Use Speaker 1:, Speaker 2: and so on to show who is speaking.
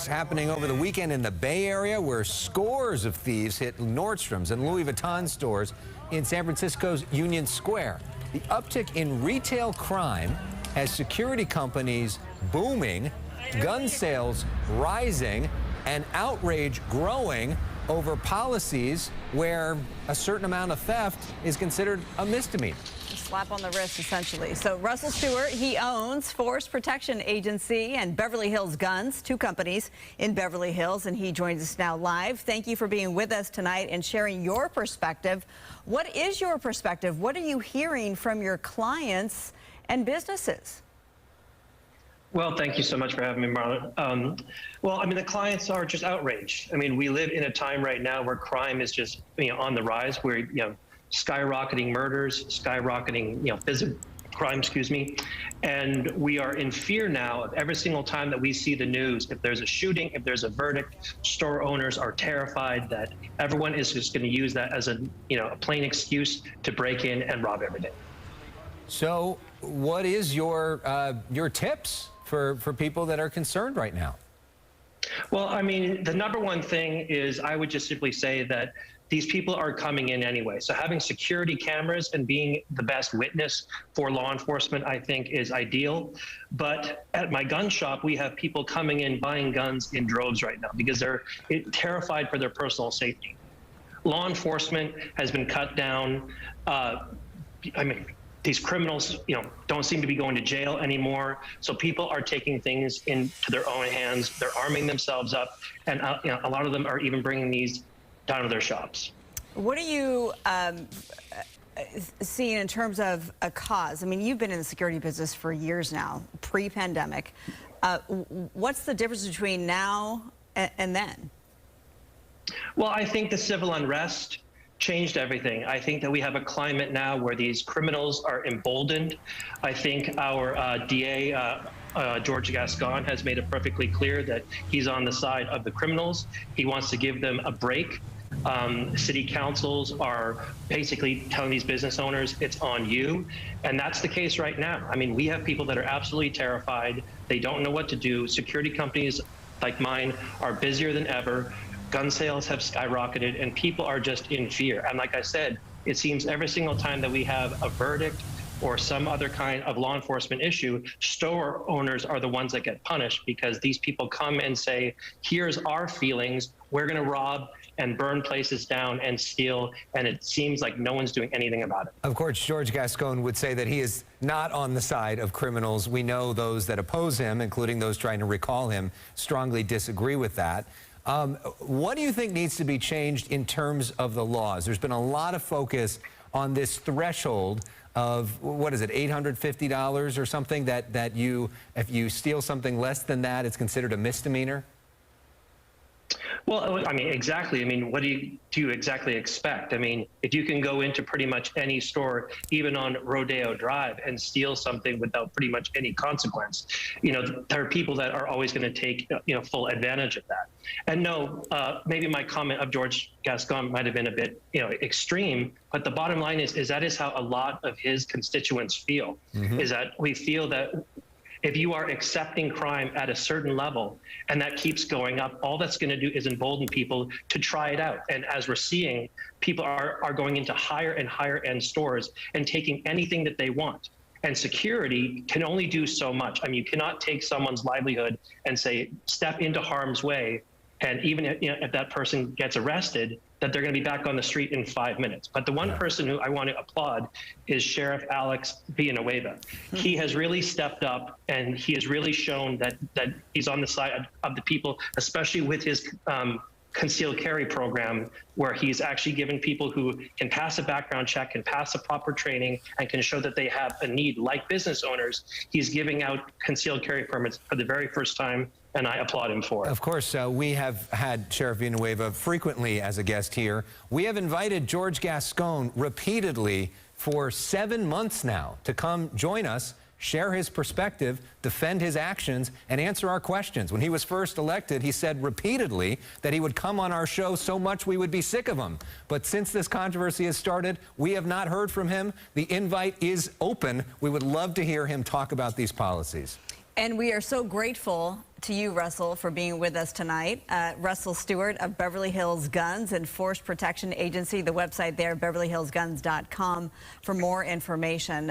Speaker 1: Happening over the weekend in the Bay Area, where scores of thieves hit Nordstrom's and Louis Vuitton stores in San Francisco's Union Square. The uptick in retail crime has security companies booming, gun sales rising, and outrage growing over policies where a certain amount of theft is considered a misdemeanor.
Speaker 2: A slap on the wrist, essentially. So Russell Stuart, he owns Force Protection Agency and Beverly Hills Guns, two companies in Beverly Hills, and he joins us now live. Thank you for being with us tonight and sharing your perspective. What is your perspective? What are you hearing from your clients and businesses?
Speaker 3: Well, thank you so much for having me, Marla. Well, I mean, the clients are just outraged. I mean, we live in a time right now where crime is just, on the rise. We're, skyrocketing murders, skyrocketing, physical crime, and we are in fear now of every single time that we see the news. If there's a shooting, if there's a verdict, store owners are terrified that everyone is just going to use that as a plain excuse to break in and rob every day.
Speaker 1: So, what is your tips for people that are concerned right now?
Speaker 3: Well, I mean, the number one thing is I would just simply say that these people are coming in anyway. So having security cameras and being the best witness for law enforcement, I think, is ideal. But at my gun shop, we have people coming in buying guns in droves right now because they're terrified for their personal safety. Law enforcement has been cut down. These criminals, don't seem to be going to jail anymore. So people are taking things into their own hands. They're arming themselves up, and a lot of them are even bringing these down to their shops.
Speaker 2: What are you seeing in terms of a cause? I mean, you've been in the security business for years now, pre-pandemic. What's the difference between now and then?
Speaker 3: Well, I think the civil unrest changed everything. I think that we have a climate now where these criminals are emboldened. I think our DA, George Gascon, has made it perfectly clear that he's on the side of the criminals. He wants to give them a break. City councils are basically telling these business owners, it's on you. And that's the case right now. I mean, we have people that are absolutely terrified. They don't know what to do. Security companies like mine are busier than ever. Gun sales have skyrocketed and people are just in fear. And like I said, it seems every single time that we have a verdict or some other kind of law enforcement issue, store owners are the ones that get punished because these people come and say, here's our feelings, we're gonna rob and burn places down and steal, and it seems like no one's doing anything about it.
Speaker 1: Of course, George Gascon would say that he is not on the side of criminals. We know those that oppose him, including those trying to recall him, strongly disagree with that. What do you think needs to be changed in terms of the laws? There's been a lot of focus on this threshold of, what is it, $850 or something, that if you steal something less than that, it's considered a misdemeanor?
Speaker 3: Well, I mean, exactly. I mean, what do you exactly expect? I mean, if you can go into pretty much any store, even on Rodeo Drive, and steal something without pretty much any consequence, there are people that are always going to take, full advantage of that. And no, maybe my comment of George Gascon might have been a bit, extreme, but the bottom line is that is how a lot of his constituents feel, is that we feel that if you are accepting crime at a certain level and that keeps going up, all that's going to do is embolden people to try it out. And as we're seeing, people are going into higher and higher end stores and taking anything that they want. And security can only do so much. I mean, you cannot take someone's livelihood and say, step into harm's way. And even if that person gets arrested, that they're going to be back on the street in 5 minutes. But the one person who I want to applaud is Sheriff Alex Villanueva. He has really stepped up, and he has really shown that he's on the side of the people, especially with his concealed carry program, where he's actually given people who can pass a background check, can pass a proper training, and can show that they have a need, like business owners. He's giving out concealed carry permits for the very first time, and I applaud him for it.
Speaker 1: Of course, we have had Sheriff Villanueva frequently as a guest here. We have invited George Gascon repeatedly for 7 months now to come join us, share his perspective, defend his actions, and answer our questions. When he was first elected, he said repeatedly that he would come on our show so much we would be sick of him. But since this controversy has started, we have not heard from him. The invite is open. We would love to hear him talk about these policies.
Speaker 2: And we are so grateful to you, Russell, for being with us tonight. Russell Stuart of Beverly Hills Guns and Force Protection Agency. The website there, beverlyhillsguns.com, for more information.